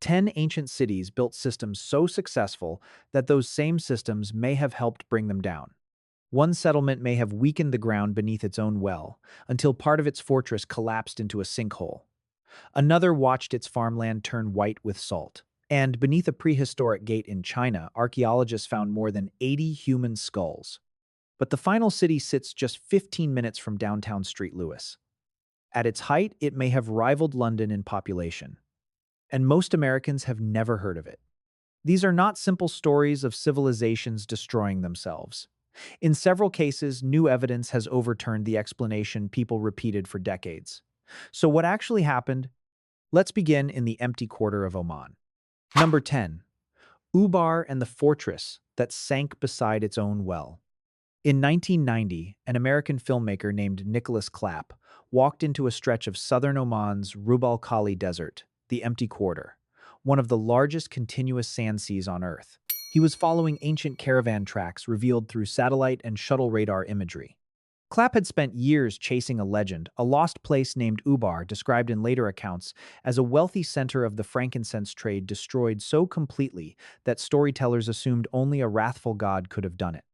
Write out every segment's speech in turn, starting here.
10 ancient cities built systems so successful that those same systems may have helped bring them down. One settlement may have weakened the ground beneath its own well, until part of its fortress collapsed into a sinkhole. Another watched its farmland turn white with salt. And beneath a prehistoric gate in China, archaeologists found more than 80 human skulls. But the final city sits just 15 minutes from downtown St. Louis. At its height, it may have rivaled London in population. And most Americans have never heard of it. These are not simple stories of civilizations destroying themselves. In several cases, new evidence has overturned the explanation people repeated for decades. So what actually happened? Let's begin in the empty quarter of Oman. Number 10. Ubar and the fortress that sank beside its own well. In 1990, an American filmmaker named Nicholas Clapp walked into a stretch of southern Oman's Rub al Khali Desert, the empty quarter, one of the largest continuous sand seas on Earth. He was following ancient caravan tracks revealed through satellite and shuttle radar imagery. Clapp had spent years chasing a legend, a lost place named Ubar, described in later accounts as a wealthy center of the frankincense trade destroyed so completely that storytellers assumed only a wrathful god could have done it.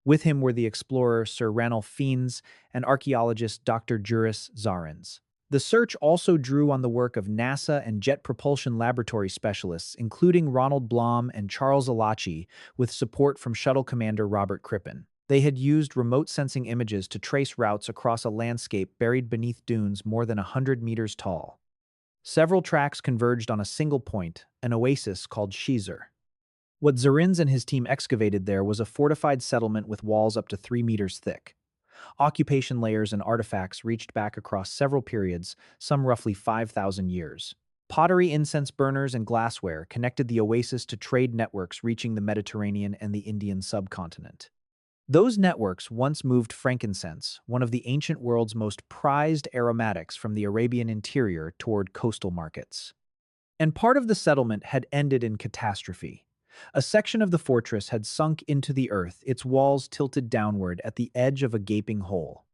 With him were the explorer Sir Ranulph Fiennes and archaeologist Dr. Juris Zarins. The search also drew on the work of NASA and Jet Propulsion Laboratory specialists, including Ronald Blom and Charles Alachi, with support from Shuttle Commander Robert Crippen. They had used remote sensing images to trace routes across a landscape buried beneath dunes more than 100 meters tall. Several tracks converged on a single point, an oasis called Shizr. What Zarins and his team excavated there was a fortified settlement with walls up to 3 meters thick. Occupation layers and artifacts reached back across several periods, some roughly 5,000 years. Pottery, incense burners, and glassware connected the oasis to trade networks reaching the Mediterranean and the Indian subcontinent. Those networks once moved frankincense, one of the ancient world's most prized aromatics, from the Arabian interior toward coastal markets. And part of the settlement had ended in catastrophe. A section of the fortress had sunk into the earth, its walls tilted downward at the edge of a gaping hole.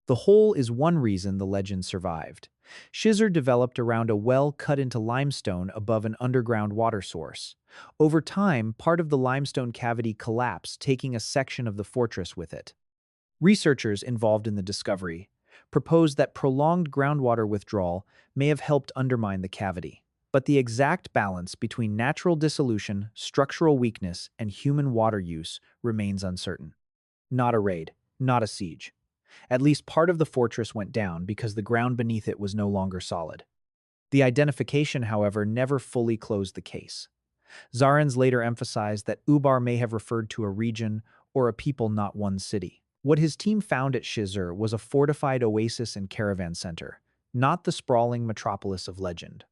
The hole is one reason the legend survived. Shizr developed around a well cut into limestone above an underground water source. Over time, part of the limestone cavity collapsed, taking a section of the fortress with it. Researchers involved in the discovery proposed that prolonged groundwater withdrawal may have helped undermine the cavity. But the exact balance between natural dissolution, structural weakness, and human water use remains uncertain. Not a raid, not a siege. At least part of the fortress went down because the ground beneath it was no longer solid. The identification, however, never fully closed the case. Zarins later emphasized that Ubar may have referred to a region or a people, not one city. What his team found at Shizr was a fortified oasis and caravan center, not the sprawling metropolis of legend.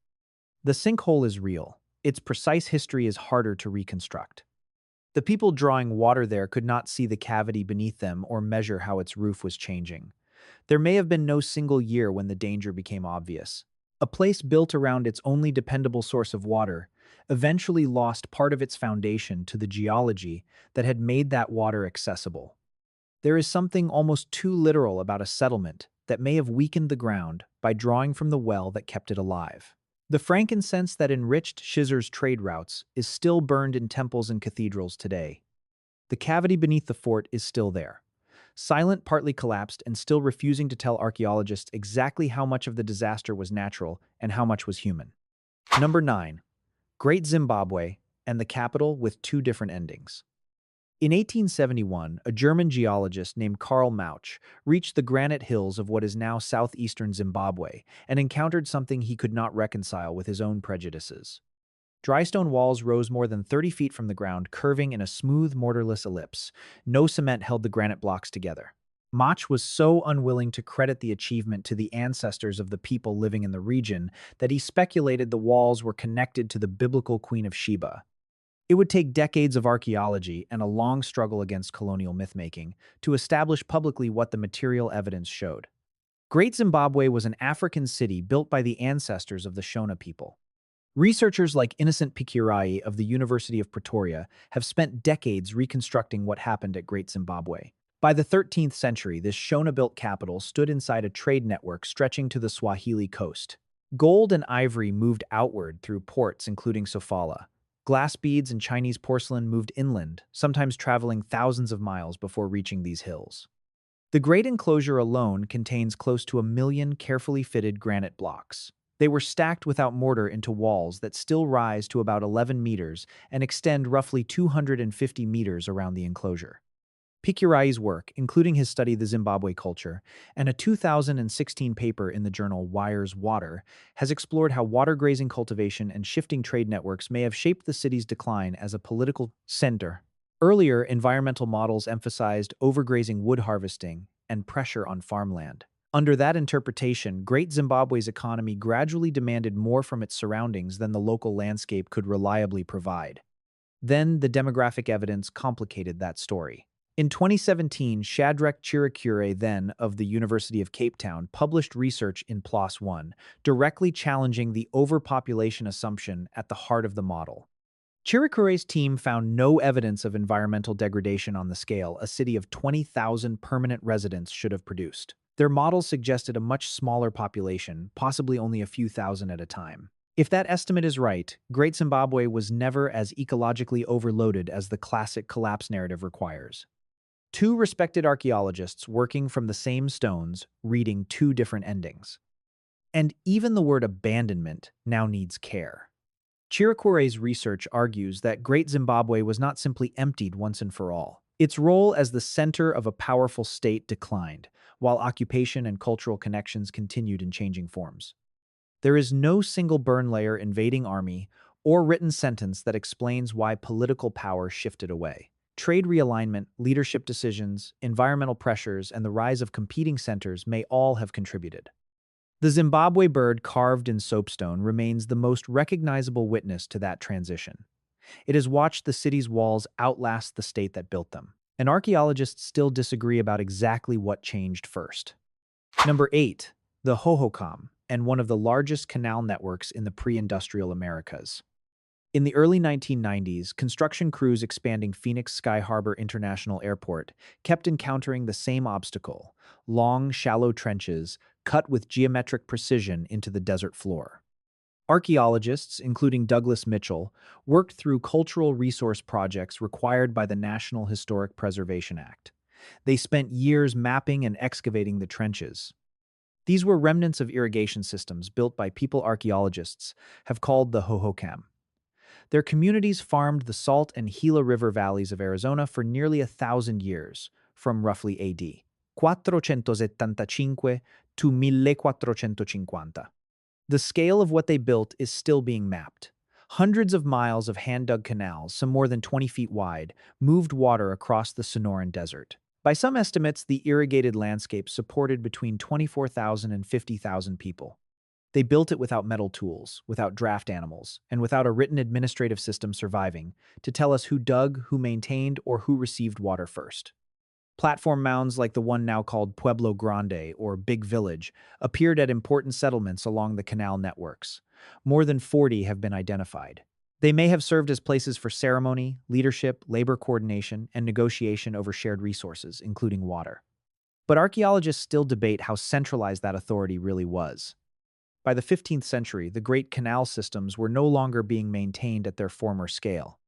The sinkhole is real. Its precise history is harder to reconstruct. The people drawing water there could not see the cavity beneath them or measure how its roof was changing. There may have been no single year when the danger became obvious. A place built around its only dependable source of water eventually lost part of its foundation to the geology that had made that water accessible. There is something almost too literal about a settlement that may have weakened the ground by drawing from the well that kept it alive. The frankincense that enriched Shizr's trade routes is still burned in temples and cathedrals today. The cavity beneath the fort is still there, silent, partly collapsed, and still refusing to tell archaeologists exactly how much of the disaster was natural and how much was human. Number 9. Great Zimbabwe and the capital with two different endings. In 1871, a German geologist named Karl Mauch reached the granite hills of what is now southeastern Zimbabwe and encountered something he could not reconcile with his own prejudices. Dry stone walls rose more than 30 feet from the ground, curving in a smooth, mortarless ellipse. No cement held the granite blocks together. Mauch was so unwilling to credit the achievement to the ancestors of the people living in the region that he speculated the walls were connected to the biblical Queen of Sheba. It would take decades of archaeology and a long struggle against colonial mythmaking to establish publicly what the material evidence showed. Great Zimbabwe was an African city built by the ancestors of the Shona people. Researchers like Innocent Pikirai of the University of Pretoria have spent decades reconstructing what happened at Great Zimbabwe. By the 13th century, this Shona-built capital stood inside a trade network stretching to the Swahili coast. Gold and ivory moved outward through ports including Sofala. Glass beads and Chinese porcelain moved inland, sometimes traveling thousands of miles before reaching these hills. The Great Enclosure alone contains close to 1 million carefully fitted granite blocks. They were stacked without mortar into walls that still rise to about 11 meters and extend roughly 250 meters around the enclosure. Pikurai's work, including his study of the Zimbabwe culture, and a 2016 paper in the journal Wires Water, has explored how water grazing cultivation and shifting trade networks may have shaped the city's decline as a political center. Earlier, environmental models emphasized overgrazing wood harvesting and pressure on farmland. Under that interpretation, Great Zimbabwe's economy gradually demanded more from its surroundings than the local landscape could reliably provide. Then, the demographic evidence complicated that story. In 2017, Shadrach Chirikure, then of the University of Cape Town, published research in PLOS One, directly challenging the overpopulation assumption at the heart of the model. Chirikure's team found no evidence of environmental degradation on the scale a city of 20,000 permanent residents should have produced. Their model suggested a much smaller population, possibly only a few thousand at a time. If that estimate is right, Great Zimbabwe was never as ecologically overloaded as the classic collapse narrative requires. Two respected archaeologists working from the same stones, reading two different endings. And even the word abandonment now needs care. Chirikure's research argues that Great Zimbabwe was not simply emptied once and for all. Its role as the center of a powerful state declined, while occupation and cultural connections continued in changing forms. There is no single burn layer invading army or written sentence that explains why political power shifted away. Trade realignment, leadership decisions, environmental pressures, and the rise of competing centers may all have contributed. The Zimbabwe bird carved in soapstone remains the most recognizable witness to that transition. It has watched the city's walls outlast the state that built them, and archaeologists still disagree about exactly what changed first. Number 8. The Hohokam, and one of the largest canal networks in the pre-industrial Americas. In the early 1990s, construction crews expanding Phoenix Sky Harbor International Airport kept encountering the same obstacle: long, shallow trenches cut with geometric precision into the desert floor. Archaeologists, including Douglas Mitchell, worked through cultural resource projects required by the National Historic Preservation Act. They spent years mapping and excavating the trenches. These were remnants of irrigation systems built by people archaeologists have called the Hohokam. Their communities farmed the Salt and Gila River valleys of Arizona for nearly 1,000 years, from roughly AD 475 to 1450. The scale of what they built is still being mapped. Hundreds of miles of hand-dug canals, some more than 20 feet wide, moved water across the Sonoran Desert. By some estimates, the irrigated landscape supported between 24,000 and 50,000 people. They built it without metal tools, without draft animals, and without a written administrative system surviving to tell us who dug, who maintained, or who received water first. Platform mounds like the one now called Pueblo Grande, or Big Village, appeared at important settlements along the canal networks. More than 40 have been identified. They may have served as places for ceremony, leadership, labor coordination, and negotiation over shared resources, including water. But archaeologists still debate how centralized that authority really was. By the 15th century, the great canal systems were no longer being maintained at their former scale.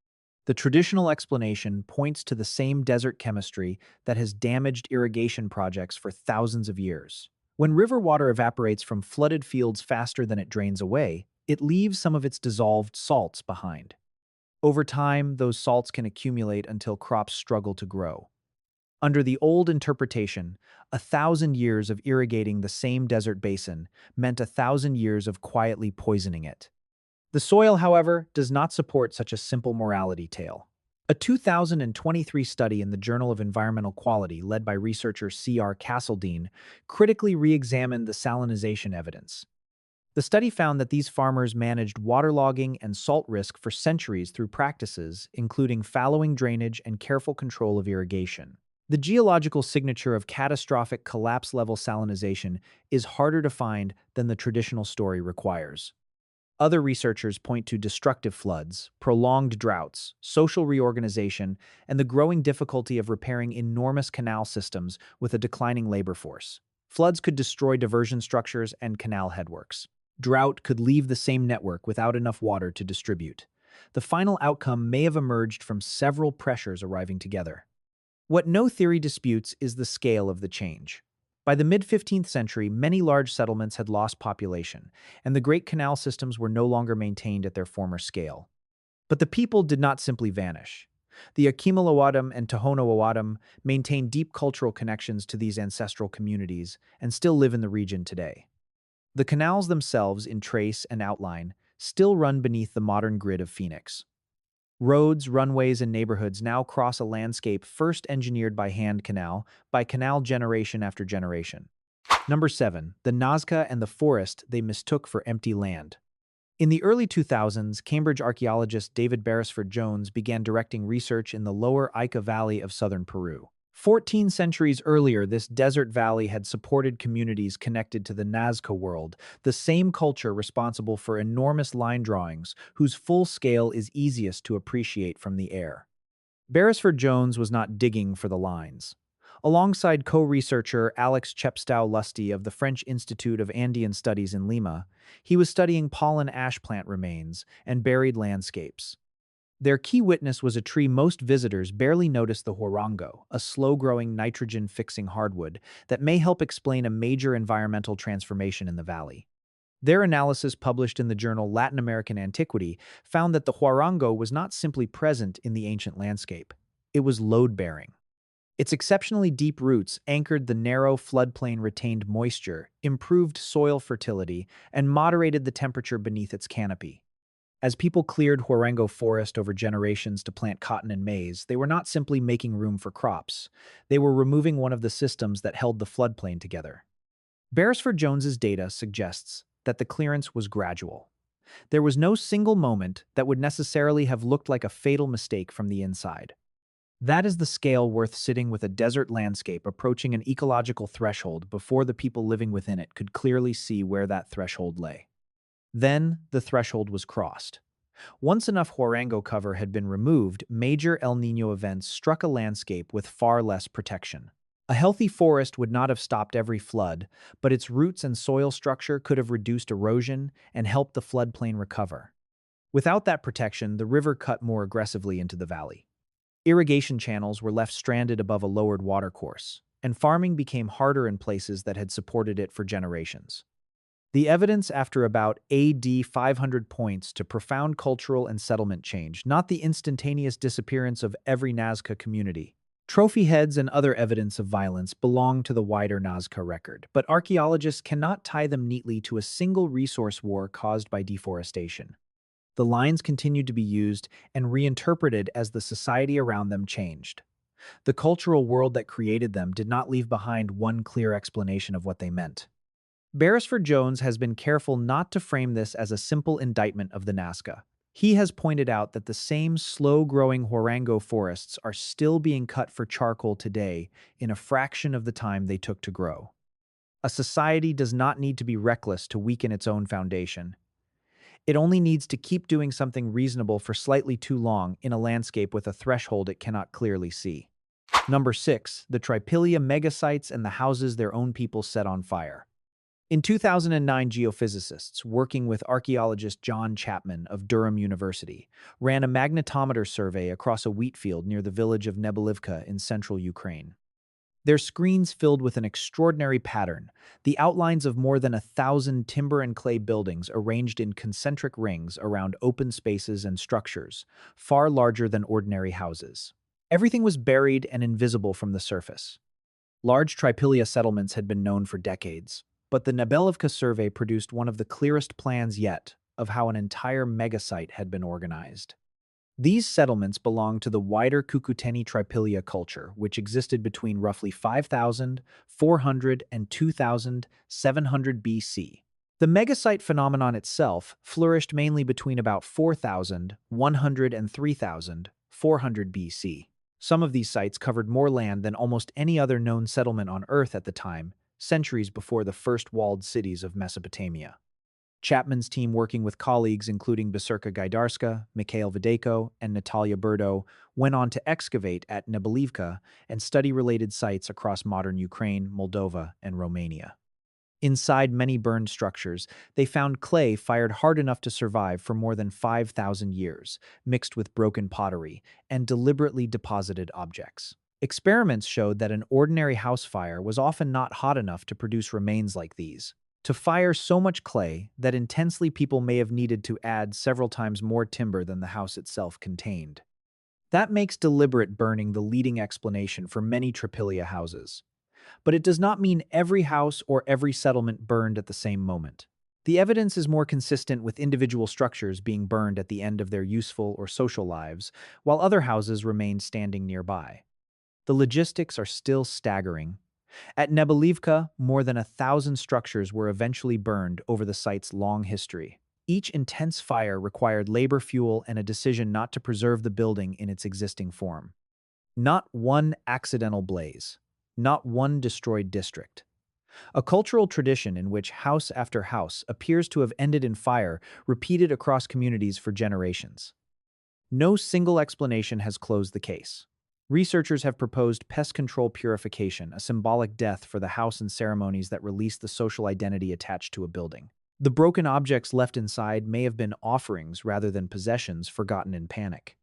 The traditional explanation points to the same desert chemistry that has damaged irrigation projects for thousands of years. When river water evaporates from flooded fields faster than it drains away, it leaves some of its dissolved salts behind. Over time, those salts can accumulate until crops struggle to grow. Under the old interpretation, 1,000 years of irrigating the same desert basin meant 1,000 years of quietly poisoning it. The soil, however, does not support such a simple morality tale. A 2023 study in the Journal of Environmental Quality, led by researcher C.R. Castledine, critically re-examined the salinization evidence. The study found that these farmers managed waterlogging and salt risk for centuries through practices including fallowing drainage and careful control of irrigation. The geological signature of catastrophic collapse-level salinization is harder to find than the traditional story requires. Other researchers point to destructive floods, prolonged droughts, social reorganization, and the growing difficulty of repairing enormous canal systems with a declining labor force. Floods could destroy diversion structures and canal headworks. Drought could leave the same network without enough water to distribute. The final outcome may have emerged from several pressures arriving together. What no theory disputes is the scale of the change. By the mid-15th century, many large settlements had lost population, and the great canal systems were no longer maintained at their former scale. But the people did not simply vanish. The Akimalawadam and Tohono maintain deep cultural connections to these ancestral communities and still live in the region today. The canals themselves, in trace and outline, still run beneath the modern grid of Phoenix. Roads, runways, and neighborhoods now cross a landscape first engineered by hand canal, by canal generation after generation. Number 7. The Nazca and the forest they mistook for empty land. In the early 2000s, Cambridge archaeologist David Beresford Jones began directing research in the lower Ica Valley of southern Peru. 14 centuries earlier, this desert valley had supported communities connected to the Nazca world, the same culture responsible for enormous line drawings, whose full scale is easiest to appreciate from the air. Beresford Jones was not digging for the lines. Alongside co-researcher Alex Chepstow-Lusty of the French Institute of Andean Studies in Lima, he was studying pollen ash plant remains and buried landscapes. Their key witness was a tree most visitors barely notice: the huarango, a slow-growing nitrogen-fixing hardwood that may help explain a major environmental transformation in the valley. Their analysis, published in the journal Latin American Antiquity, found that the huarango was not simply present in the ancient landscape. It was load-bearing. Its exceptionally deep roots anchored the narrow floodplain, retained moisture, improved soil fertility, and moderated the temperature beneath its canopy. As people cleared huarango forest over generations to plant cotton and maize, they were not simply making room for crops. They were removing one of the systems that held the floodplain together. Beresford Jones's data suggests that the clearance was gradual. There was no single moment that would necessarily have looked like a fatal mistake from the inside. That is the scale worth sitting with a desert landscape approaching an ecological threshold before the people living within it could clearly see where that threshold lay. Then, the threshold was crossed. Once enough huarango cover had been removed, major El Niño events struck a landscape with far less protection. A healthy forest would not have stopped every flood, but its roots and soil structure could have reduced erosion and helped the floodplain recover. Without that protection, the river cut more aggressively into the valley. Irrigation channels were left stranded above a lowered watercourse, and farming became harder in places that had supported it for generations. The evidence after about AD 500 points to profound cultural and settlement change, not the instantaneous disappearance of every Nazca community. Trophy heads and other evidence of violence belong to the wider Nazca record, but archaeologists cannot tie them neatly to a single resource war caused by deforestation. The lines continued to be used and reinterpreted as the society around them changed. The cultural world that created them did not leave behind one clear explanation of what they meant. Beresford Jones has been careful not to frame this as a simple indictment of the Nazca. He has pointed out that the same slow-growing huarango forests are still being cut for charcoal today in a fraction of the time they took to grow. A society does not need to be reckless to weaken its own foundation. It only needs to keep doing something reasonable for slightly too long in a landscape with a threshold it cannot clearly see. Number 6. The Trypillia megasites and the houses their own people set on fire. In 2009, geophysicists, working with archaeologist John Chapman of Durham University, ran a magnetometer survey across a wheat field near the village of Nebelivka in central Ukraine. Their screens filled with an extraordinary pattern, the outlines of more than 1,000 timber and clay buildings arranged in concentric rings around open spaces and structures, far larger than ordinary houses. Everything was buried and invisible from the surface. Large Trypillia settlements had been known for decades, but the Nebelivka survey produced one of the clearest plans yet of how an entire megasite had been organized. These settlements belonged to the wider Cucuteni Trypillia culture, which existed between roughly 5,400 and 2,700 BC. The megasite phenomenon itself flourished mainly between about 4,100 and 3,400 BC. Some of these sites covered more land than almost any other known settlement on Earth at the time, centuries before the first walled cities of Mesopotamia. Chapman's team, working with colleagues including Biserka Gajdarska, Mikhail Videko, and Natalia Burdo, went on to excavate at Nebelivka and study related sites across modern Ukraine, Moldova, and Romania. Inside many burned structures, they found clay fired hard enough to survive for more than 5,000 years, mixed with broken pottery and deliberately deposited objects. Experiments showed that an ordinary house fire was often not hot enough to produce remains like these. To fire so much clay that intensely people may have needed to add several times more timber than the house itself contained. That makes deliberate burning the leading explanation for many Trypillia houses. But it does not mean every house or every settlement burned at the same moment. The evidence is more consistent with individual structures being burned at the end of their useful or social lives, while other houses remained standing nearby. The logistics are still staggering. At Nebelivka, more than 1,000 structures were eventually burned over the site's long history. Each intense fire required labor fuel and a decision not to preserve the building in its existing form. Not one accidental blaze. Not one destroyed district. A cultural tradition in which house after house appears to have ended in fire, repeated across communities for generations. No single explanation has closed the case. Researchers have proposed pest control purification, a symbolic death for the house and ceremonies that release the social identity attached to a building. The broken objects left inside may have been offerings rather than possessions forgotten in panic.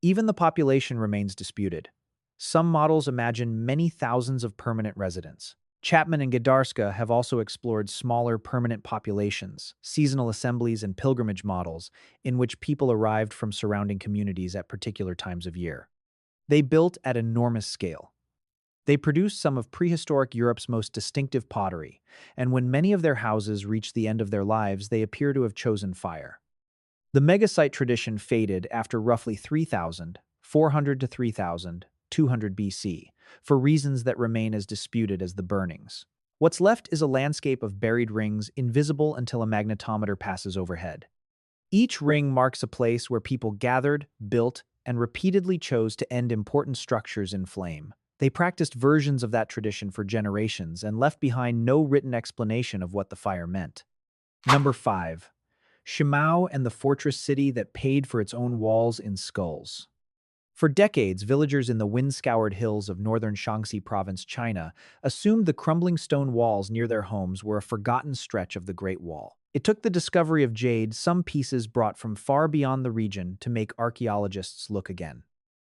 Even the population remains disputed. Some models imagine many thousands of permanent residents. Chapman and Gedarska have also explored smaller permanent populations, seasonal assemblies, and pilgrimage models in which people arrived from surrounding communities at particular times of year. They built at enormous scale. They produced some of prehistoric Europe's most distinctive pottery, and when many of their houses reached the end of their lives, they appear to have chosen fire. The megasite tradition faded after roughly 3,400 to 3,200 BC, for reasons that remain as disputed as the burnings. What's left is a landscape of buried rings, invisible until a magnetometer passes overhead. Each ring marks a place where people gathered, built, and repeatedly chose to end important structures in flame. They practiced versions of that tradition for generations and left behind no written explanation of what the fire meant. Number 5. Shimao and the fortress city that paid for its own walls in skulls. For decades, villagers in the wind-scoured hills of northern Shaanxi province, China, assumed the crumbling stone walls near their homes were a forgotten stretch of the Great Wall. It took the discovery of jade, some pieces brought from far beyond the region, to make archaeologists look again.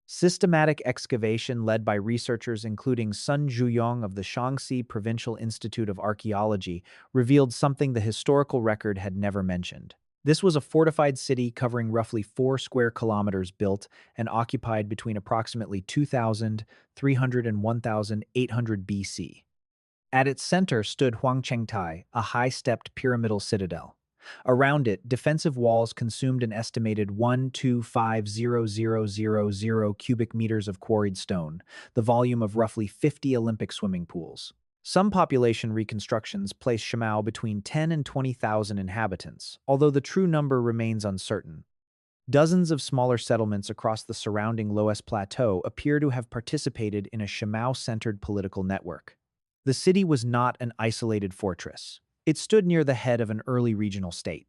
Systematic excavation led by researchers including Sun Zhuyong of the Shaanxi Provincial Institute of Archaeology revealed something the historical record had never mentioned. This was a fortified city covering roughly 4 square kilometers, built and occupied between approximately 2,300 and 1,800 BC. At its center stood Huangchengtai, a high-stepped pyramidal citadel. Around it, defensive walls consumed an estimated 125,000 cubic meters of quarried stone, the volume of roughly 50 Olympic swimming pools. Some population reconstructions place Shimao between 10 and 20,000 inhabitants, although the true number remains uncertain. Dozens of smaller settlements across the surrounding Loess Plateau appear to have participated in a Shimao-centered political network. The city was not an isolated fortress. It stood near the head of an early regional state.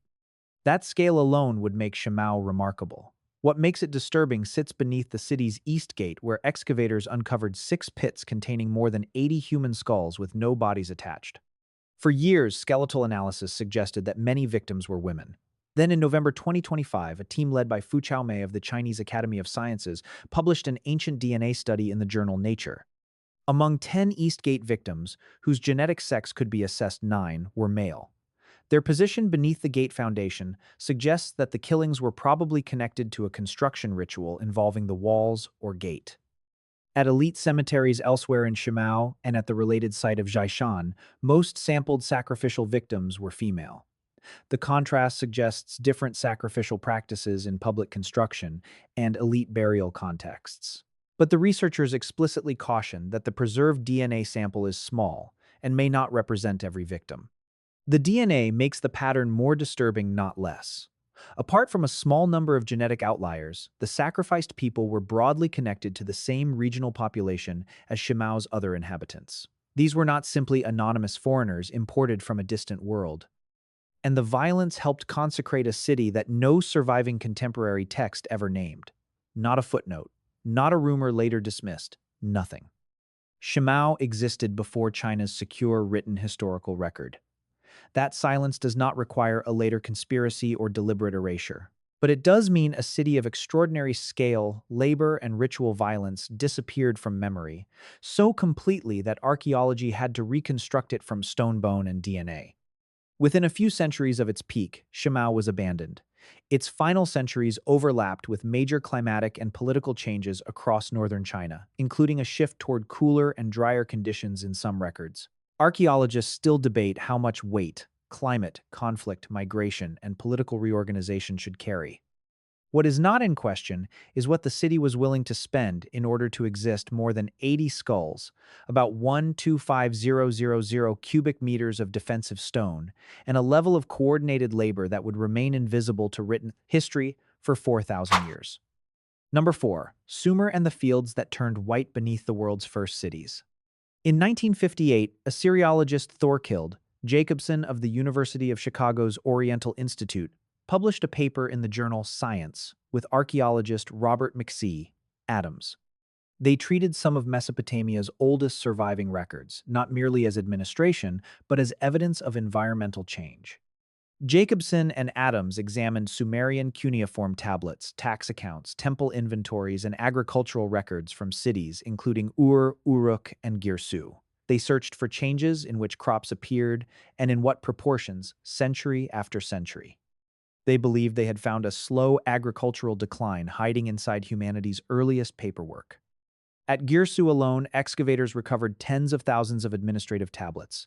That scale alone would make Shimao remarkable. What makes it disturbing sits beneath the city's east gate, where excavators uncovered 6 pits containing more than 80 human skulls with no bodies attached. For years, skeletal analysis suggested that many victims were women. Then in November 2025, a team led by Fu Chaomei of the Chinese Academy of Sciences published an ancient DNA study in the journal Nature. Among 10 Eastgate victims, whose genetic sex could be assessed, 9 were male. Their position beneath the gate foundation suggests that the killings were probably connected to a construction ritual involving the walls or gate. At elite cemeteries elsewhere in Shimao and at the related site of Zhaishan, most sampled sacrificial victims were female. The contrast suggests different sacrificial practices in public construction and elite burial contexts. But the researchers explicitly caution that the preserved DNA sample is small and may not represent every victim. The DNA makes the pattern more disturbing, not less. Apart from a small number of genetic outliers, the sacrificed people were broadly connected to the same regional population as Shimao's other inhabitants. These were not simply anonymous foreigners imported from a distant world. And the violence helped consecrate a city that no surviving contemporary text ever named. Not a footnote, not a rumor later dismissed, nothing. Shimao existed before China's secure written historical record. That silence does not require a later conspiracy or deliberate erasure. But it does mean a city of extraordinary scale, labor, and ritual violence disappeared from memory, so completely that archaeology had to reconstruct it from stone bone and DNA. Within a few centuries of its peak, Shimao was abandoned. Its final centuries overlapped with major climatic and political changes across northern China, including a shift toward cooler and drier conditions in some records. Archaeologists still debate how much weight climate, conflict, migration, and political reorganization should carry. What is not in question is what the city was willing to spend in order to exist more than 80 skulls, about 125,000 cubic meters of defensive stone, and a level of coordinated labor that would remain invisible to written history for 4,000 years. Number 4. Sumer and the fields that turned white beneath the world's first cities. In 1958, Assyriologist Thorkild Jacobson of the University of Chicago's Oriental Institute published a paper in the journal Science with archaeologist Robert McC. Adams. They treated some of Mesopotamia's oldest surviving records, not merely as administration, but as evidence of environmental change. Jacobson and Adams examined Sumerian cuneiform tablets, tax accounts, temple inventories, and agricultural records from cities including Ur, Uruk, and Girsu. They searched for changes in which crops appeared and in what proportions, century after century. They believed they had found a slow agricultural decline hiding inside humanity's earliest paperwork. At Girsu alone, excavators recovered tens of thousands of administrative tablets.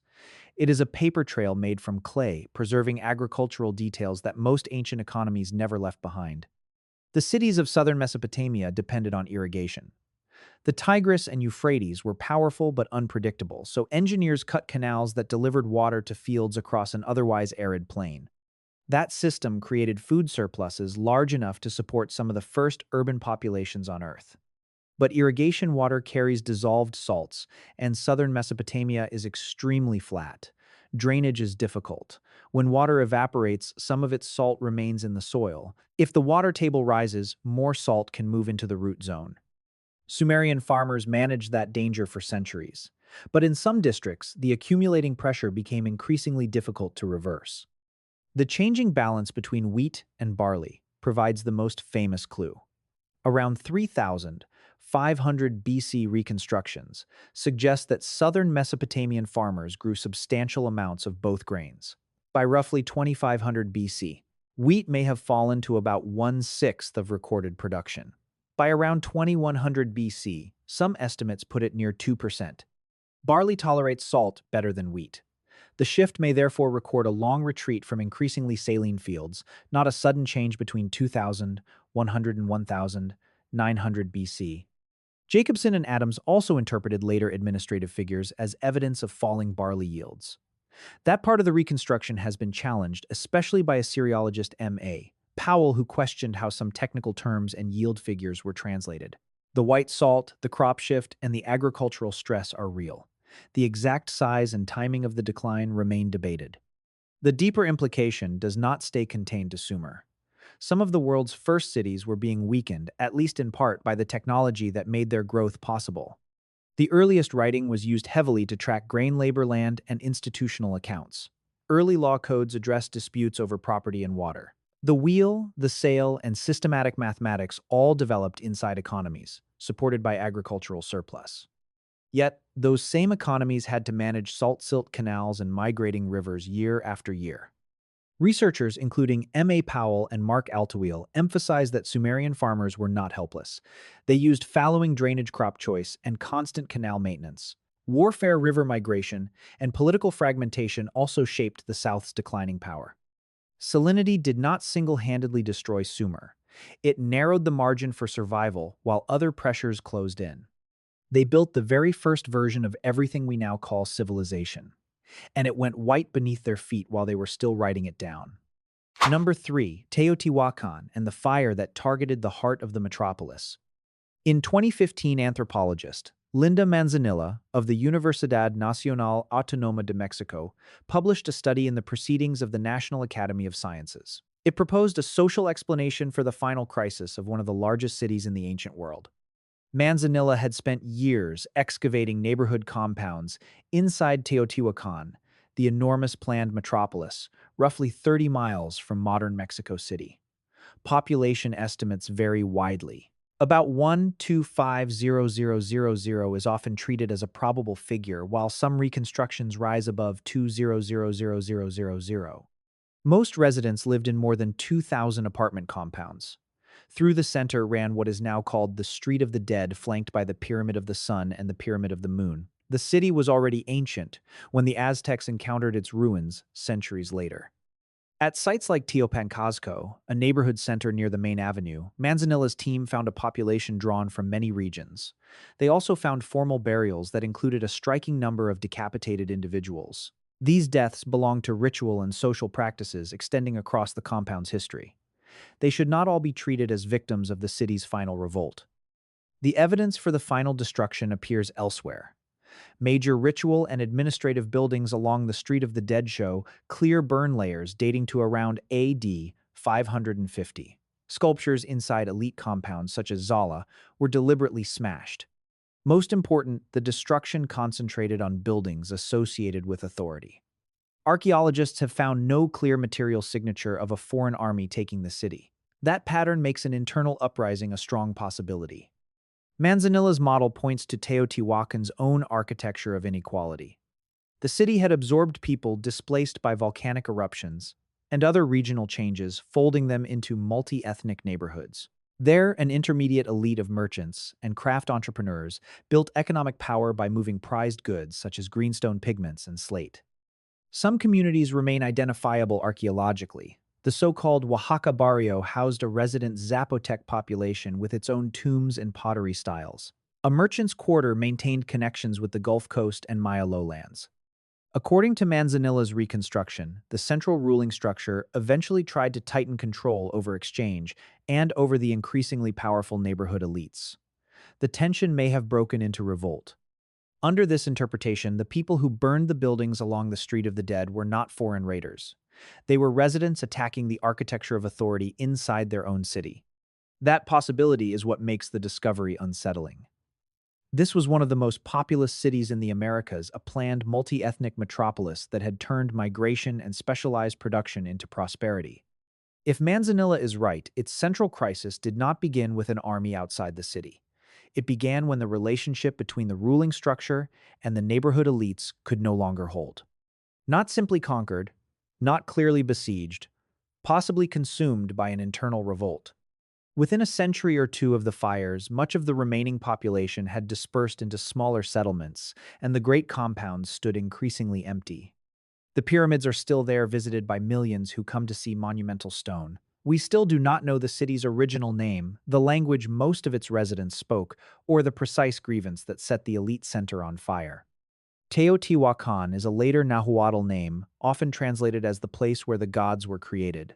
It is a paper trail made from clay, preserving agricultural details that most ancient economies never left behind. The cities of southern Mesopotamia depended on irrigation. The Tigris and Euphrates were powerful but unpredictable, so engineers cut canals that delivered water to fields across an otherwise arid plain. That system created food surpluses large enough to support some of the first urban populations on Earth. But irrigation water carries dissolved salts, and southern Mesopotamia is extremely flat. Drainage is difficult. When water evaporates, some of its salt remains in the soil. If the water table rises, more salt can move into the root zone. Sumerian farmers managed that danger for centuries. But in some districts, the accumulating pressure became increasingly difficult to reverse. The changing balance between wheat and barley provides the most famous clue. Around 3,500 BC reconstructions suggest that southern Mesopotamian farmers grew substantial amounts of both grains. By roughly 2,500 BC, wheat may have fallen to about 1/6 of recorded production. By around 2,100 BC, some estimates put it near 2%. Barley tolerates salt better than wheat. The shift may therefore record a long retreat from increasingly saline fields, not a sudden change between 2,100 and 1,900 BC. Jacobson and Adams also interpreted later administrative figures as evidence of falling barley yields. That part of the reconstruction has been challenged, especially by Assyriologist M.A. Powell, who questioned how some technical terms and yield figures were translated. The white salt, the crop shift, and the agricultural stress are real. The exact size and timing of the decline remain debated. The deeper implication does not stay contained to Sumer. Some of the world's first cities were being weakened, at least in part, by the technology that made their growth possible. The earliest writing was used heavily to track grain labor land and institutional accounts. Early law codes addressed disputes over property and water. The wheel, the sail, and systematic mathematics all developed inside economies, supported by agricultural surplus. Yet, those same economies had to manage salt-silt canals and migrating rivers year after year. Researchers, including M.A. Powell and Mark Altaweel, emphasize that Sumerian farmers were not helpless. They used fallowing drainage crop choice and constant canal maintenance. Warfare, river migration, and political fragmentation also shaped the South's declining power. Salinity did not single-handedly destroy Sumer. It narrowed the margin for survival while other pressures closed in. They built the very first version of everything we now call civilization, and it went white beneath their feet while they were still writing it down. Number 3, Teotihuacan and the fire that targeted the heart of the metropolis. In 2015, anthropologist Linda Manzanilla of the Universidad Nacional Autónoma de Mexico published a study in the Proceedings of the National Academy of Sciences. It proposed a social explanation for the final crisis of one of the largest cities in the ancient world. Manzanilla had spent years excavating neighborhood compounds inside Teotihuacan, the enormous planned metropolis, roughly 30 miles from modern Mexico City. Population estimates vary widely. About 125,000 is often treated as a probable figure, while some reconstructions rise above 200,000. Most residents lived in more than 2,000 apartment compounds. Through the center ran what is now called the Street of the Dead, flanked by the Pyramid of the Sun and the Pyramid of the Moon. The city was already ancient when the Aztecs encountered its ruins centuries later. At sites like Teopancasco, a neighborhood center near the main avenue, Manzanilla's team found a population drawn from many regions. They also found formal burials that included a striking number of decapitated individuals. These deaths belonged to ritual and social practices extending across the compound's history. They should not all be treated as victims of the city's final revolt. The evidence for the final destruction appears elsewhere. Major ritual and administrative buildings along the Street of the Dead show clear burn layers dating to around AD 550. Sculptures inside elite compounds such as Zala were deliberately smashed. Most important, the destruction concentrated on buildings associated with authority. Archaeologists have found no clear material signature of a foreign army taking the city. That pattern makes an internal uprising a strong possibility. Manzanilla's model points to Teotihuacan's own architecture of inequality. The city had absorbed people displaced by volcanic eruptions and other regional changes, folding them into multi-ethnic neighborhoods. There, an intermediate elite of merchants and craft entrepreneurs built economic power by moving prized goods such as greenstone pigments and slate. Some communities remain identifiable archaeologically. The so-called Oaxaca barrio housed a resident Zapotec population with its own tombs and pottery styles. A merchant's quarter maintained connections with the Gulf Coast and Maya lowlands. According to Manzanilla's reconstruction, the central ruling structure eventually tried to tighten control over exchange and over the increasingly powerful neighborhood elites. The tension may have broken into revolt. Under this interpretation, the people who burned the buildings along the Street of the Dead were not foreign raiders. They were residents attacking the architecture of authority inside their own city. That possibility is what makes the discovery unsettling. This was one of the most populous cities in the Americas, a planned multi-ethnic metropolis that had turned migration and specialized production into prosperity. If Manzanilla is right, its central crisis did not begin with an army outside the city. It began when the relationship between the ruling structure and the neighborhood elites could no longer hold. Not simply conquered, not clearly besieged, possibly consumed by an internal revolt. Within a century or two of the fires, much of the remaining population had dispersed into smaller settlements, and the great compounds stood increasingly empty. The pyramids are still there, visited by millions who come to see monumental stone. We still do not know the city's original name, the language most of its residents spoke, or the precise grievance that set the elite center on fire. Teotihuacan is a later Nahuatl name, often translated as the place where the gods were created.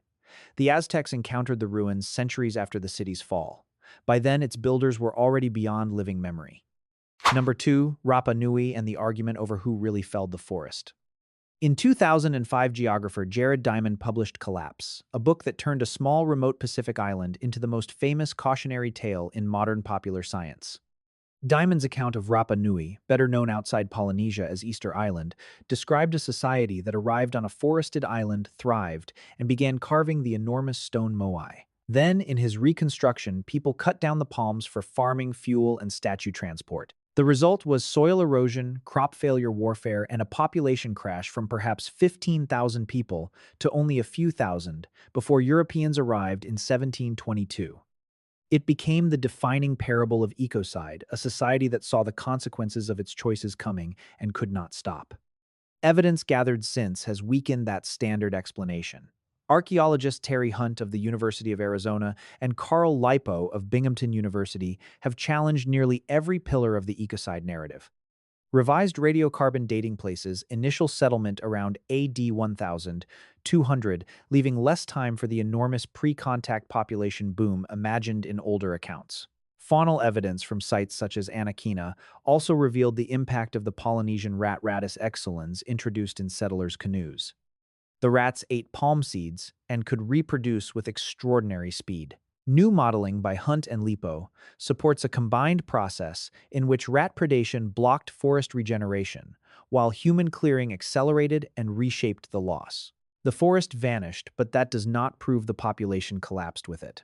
The Aztecs encountered the ruins centuries after the city's fall. By then, its builders were already beyond living memory. Number 2, Rapa Nui and the argument over who really felled the forest. In 2005, geographer Jared Diamond published Collapse, a book that turned a small remote Pacific island into the most famous cautionary tale in modern popular science. Diamond's account of Rapa Nui, better known outside Polynesia as Easter Island, described a society that arrived on a forested island, thrived, and began carving the enormous stone moai. Then, in his reconstruction, people cut down the palms for farming, fuel, and statue transport. The result was soil erosion, crop failure warfare, and a population crash from perhaps 15,000 people to only a few thousand before Europeans arrived in 1722. It became the defining parable of ecocide, a society that saw the consequences of its choices coming and could not stop. Evidence gathered since has weakened that standard explanation. Archaeologists Terry Hunt of the University of Arizona and Carl Lipo of Binghamton University have challenged nearly every pillar of the ecocide narrative. Revised radiocarbon dating places initial settlement around AD 1200, leaving less time for the enormous pre-contact population boom imagined in older accounts. Faunal evidence from sites such as Anaquina also revealed the impact of the Polynesian rat Rattus excellens introduced in settlers' canoes. The rats ate palm seeds and could reproduce with extraordinary speed. New modeling by Hunt and Lipo supports a combined process in which rat predation blocked forest regeneration, while human clearing accelerated and reshaped the loss. The forest vanished, but that does not prove the population collapsed with it.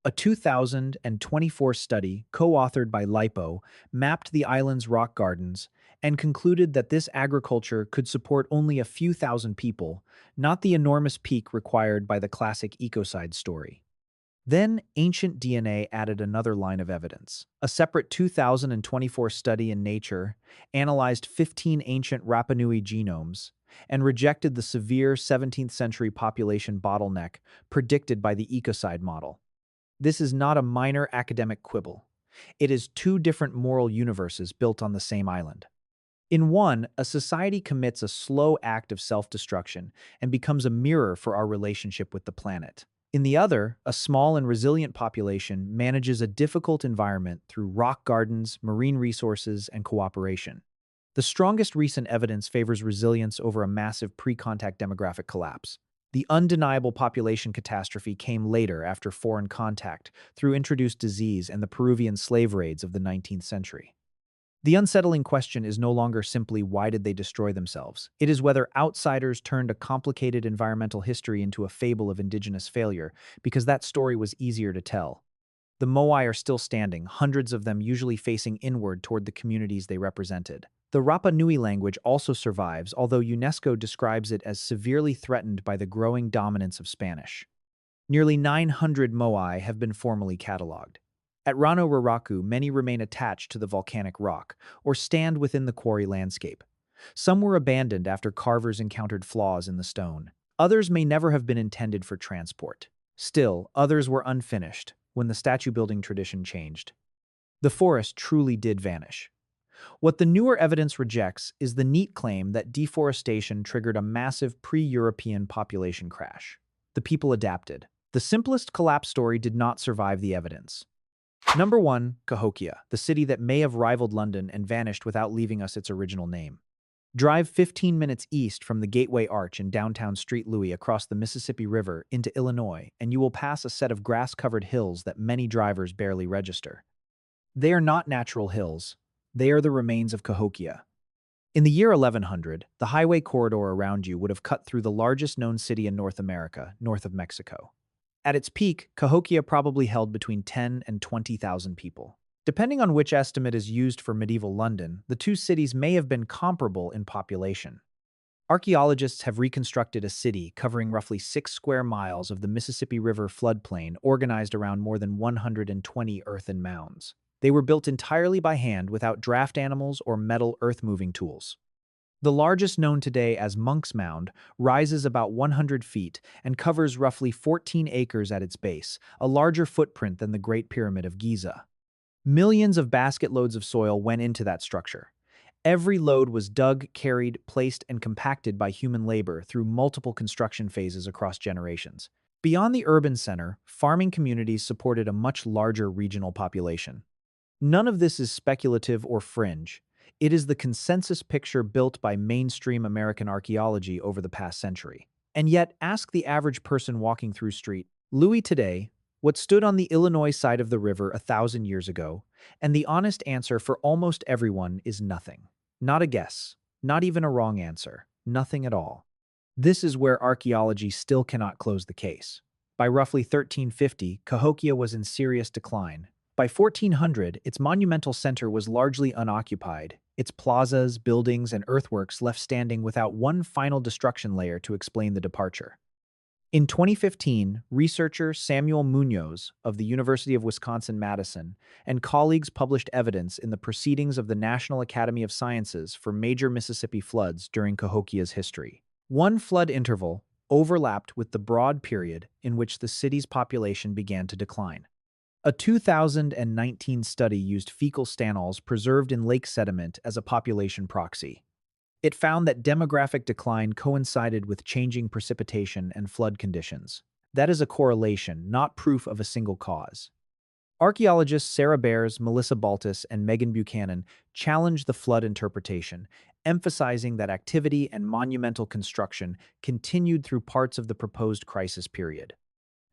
A 2024 study, co-authored by LiPo, mapped the island's rock gardens and concluded that this agriculture could support only a few thousand people, not the enormous peak required by the classic ecocide story. Then, ancient DNA added another line of evidence. A separate 2024 study in Nature analyzed 15 ancient Rapa Nui genomes and rejected the severe 17th century population bottleneck predicted by the ecocide model. This is not a minor academic quibble. It is two different moral universes built on the same island. In one, a society commits a slow act of self-destruction and becomes a mirror for our relationship with the planet. In the other, a small and resilient population manages a difficult environment through rock gardens, marine resources, and cooperation. The strongest recent evidence favors resilience over a massive pre-contact demographic collapse. The undeniable population catastrophe came later after foreign contact, through introduced disease and the Peruvian slave raids of the 19th century. The unsettling question is no longer simply why did they destroy themselves. It is whether outsiders turned a complicated environmental history into a fable of indigenous failure, because that story was easier to tell. The Moai are still standing, hundreds of them usually facing inward toward the communities they represented. The Rapa Nui language also survives, although UNESCO describes it as severely threatened by the growing dominance of Spanish. Nearly 900 Moai have been formally catalogued. At Rano Raraku, many remain attached to the volcanic rock, or stand within the quarry landscape. Some were abandoned after carvers encountered flaws in the stone. Others may never have been intended for transport. Still, others were unfinished when the statue-building tradition changed. The forest truly did vanish. What the newer evidence rejects is the neat claim that deforestation triggered a massive pre-European population crash. The people adapted. The simplest collapse story did not survive the evidence. Number 1. Cahokia, the city that may have rivaled London and vanished without leaving us its original name. Drive 15 minutes east from the Gateway Arch in downtown St. Louis across the Mississippi River into Illinois, and you will pass a set of grass-covered hills that many drivers barely register. They are not natural hills. They are the remains of Cahokia. In the year 1100, the highway corridor around you would have cut through the largest known city in North America, north of Mexico. At its peak, Cahokia probably held between 10 and 20,000 people. Depending on which estimate is used for medieval London, the two cities may have been comparable in population. Archaeologists have reconstructed a city covering roughly 6 square miles of the Mississippi River floodplain organized around more than 120 earthen mounds. They were built entirely by hand without draft animals or metal earth-moving tools. The largest, known today as Monk's Mound, rises about 100 feet and covers roughly 14 acres at its base, a larger footprint than the Great Pyramid of Giza. Millions of basket loads of soil went into that structure. Every load was dug, carried, placed, and compacted by human labor through multiple construction phases across generations. Beyond the urban center, farming communities supported a much larger regional population. None of this is speculative or fringe. It is the consensus picture built by mainstream American archaeology over the past century. And yet, ask the average person walking through St. Louis today what stood on the Illinois side of the river 1,000 years ago, and the honest answer for almost everyone is nothing. Not a guess, not even a wrong answer, nothing at all. This is where archaeology still cannot close the case. By roughly 1350, Cahokia was in serious decline. By 1400, its monumental center was largely unoccupied, its plazas, buildings, and earthworks left standing without one final destruction layer to explain the departure. In 2015, researcher Samuel Munoz of the University of Wisconsin-Madison and colleagues published evidence in the Proceedings of the National Academy of Sciences for major Mississippi floods during Cahokia's history. One flood interval overlapped with the broad period in which the city's population began to decline. A 2019 study used fecal stanols preserved in lake sediment as a population proxy. It found that demographic decline coincided with changing precipitation and flood conditions. That is a correlation, not proof of a single cause. Archaeologists Sarah Bears, Melissa Baltus, and Megan Buchanan challenged the flood interpretation, emphasizing that activity and monumental construction continued through parts of the proposed crisis period.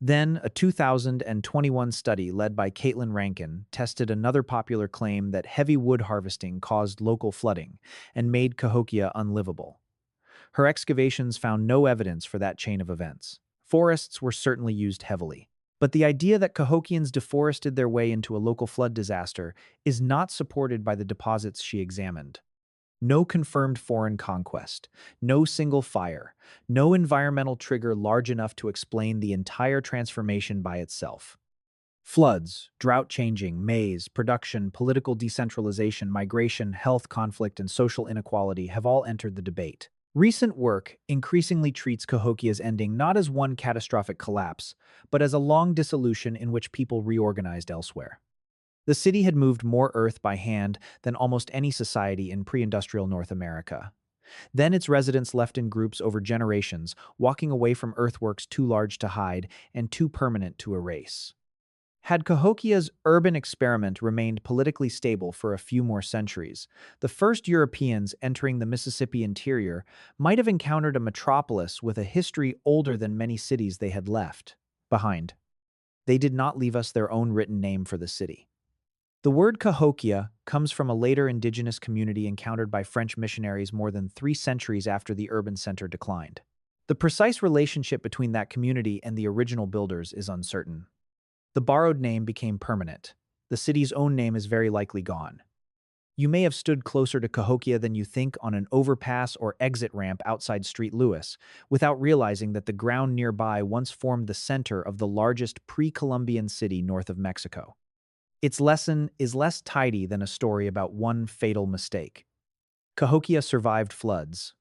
Then, a 2021 study led by Caitlin Rankin tested another popular claim that heavy wood harvesting caused local flooding and made Cahokia unlivable. Her excavations found no evidence for that chain of events. Forests were certainly used heavily. But the idea that Cahokians deforested their way into a local flood disaster is not supported by the deposits she examined. No confirmed foreign conquest, no single fire, no environmental trigger large enough to explain the entire transformation by itself. Floods, drought changing, maize, production, political decentralization, migration, health conflict, and social inequality have all entered the debate. Recent work increasingly treats Cahokia's ending not as one catastrophic collapse, but as a long dissolution in which people reorganized elsewhere. The city had moved more earth by hand than almost any society in pre-industrial North America. Then its residents left in groups over generations, walking away from earthworks too large to hide and too permanent to erase. Had Cahokia's urban experiment remained politically stable for a few more centuries, the first Europeans entering the Mississippi interior might have encountered a metropolis with a history older than many cities they had left behind. They did not leave us their own written name for the city. The word Cahokia comes from a later indigenous community encountered by French missionaries more than 3 centuries after the urban center declined. The precise relationship between that community and the original builders is uncertain. The borrowed name became permanent. The city's own name is very likely gone. You may have stood closer to Cahokia than you think on an overpass or exit ramp outside Street Louis, without realizing that the ground nearby once formed the center of the largest pre-Columbian city north of Mexico. Its lesson is less tidy than a story about one fatal mistake. Cahokia survived floods.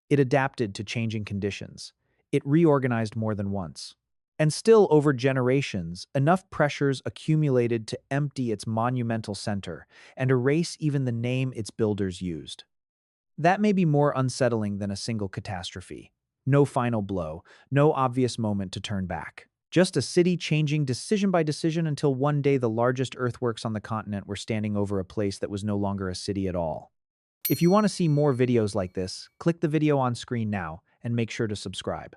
It adapted to changing conditions. It reorganized more than once. And still, over generations, enough pressures accumulated to empty its monumental center and erase even the name its builders used. That may be more unsettling than a single catastrophe. No final blow, no obvious moment to turn back. Just a city changing decision by decision until one day the largest earthworks on the continent were standing over a place that was no longer a city at all. If you want to see more videos like this, click the video on screen now and make sure to subscribe.